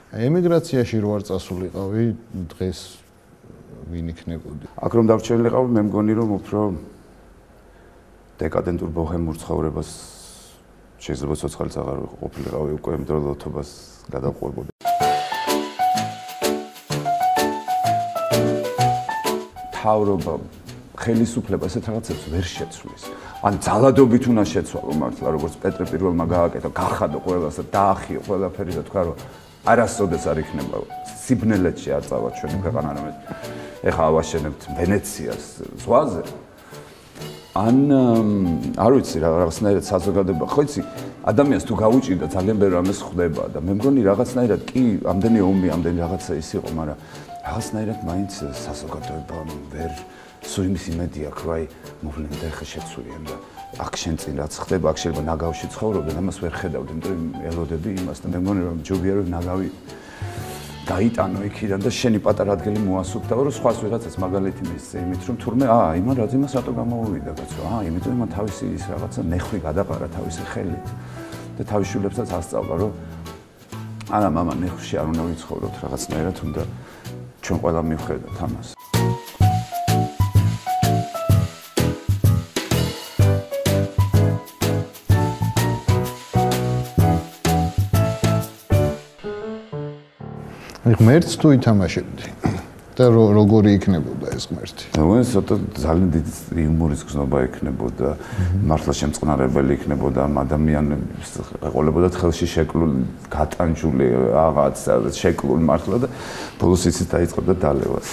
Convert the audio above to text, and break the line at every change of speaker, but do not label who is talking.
ემიგრაციაში რო არ წასულიყავი, დღეს ვინ იქნებოდი?
აქ რომ დარჩენილიყავი, მე მგონი რომ უფრო დეკადენტურ ბოჰემურ ცხოვრებას შეიძლება ცოცხალიც აღარ ყოფილიყავი უკვე იმ დროს ლოთობას გადავყვებოდი. თავრობა ხელისუფლება ესეთ რაღაცებს ვერ შეცვლის. ან ძალადობით უნდა შეცვალო მართლა, როგორც პეტრე პირველმა გააკეთა, გახადო ყველას და დაახიო ყველაფერი და თქვა რომ არასოდეს არ იქნება სიბნელეთში არ წავა ჩვენი ქვეყანა რომ ეხლა ავაშენებთ ვენეციას ზღვაზე. ან არ ვიცი რაღაცნაირად საზოგადოება, ხო იცი, ადამიანს თუ გაუჭირდა ძალიან ბევრი რამეს ხდება და მე მგონი რაღაცნაირად კი ამდენი ომი, ამდენი რაღაცა ის იყო, მაგრამ რაღაცნაირად მაინც საზოგადოება ვერ სულ იმის იმედი აქვს, რომ აი მოვლენ და ეხა შეცვლიან და აქ შენ წინ რაც ხდება, აქ შეიძლება ნაგავში ცხოვრობ და ამას ვერ ხედავდი, იმიტომ რომ ელოდები იმას და მე მგონი რომ ჯობია რომ ნაგავი გაიტანო იქიდან და შენი პატარა ადგილი მოასუფთავ, რომ სხვას ვიღაცას მაგალითი მისცე იმით, რომ თურმე იმან რაზიმას რატო გამოვიდა კაცო, იმიტომ იმან თავისი ის რაღაცა ნეხვი გადაყარა თავისი ხელით და თავის შვილებსაც ასწავლა, რომ არა მამა ნეხვში არ უნდა ვიცხოვროთ რაღაცნაირად უნდა ჩვენ ყველა მივხედოთ ამას.
ღმერთს თუ ითამაშებდი და როგორი იქნებოდა ეს ღმერთი?
მე ცოტა ძალიან დიდი იუმორის გზნობა იქნებოდა, მართლა შემწყნარებელი იქნებოდა ამ ადამიანებს, ეყოლებოდათ ხელში შეკლული, გატანჯული რაღაც, შეკლული მართლა და ბოლოს იცით დაიწყებდა დალევას.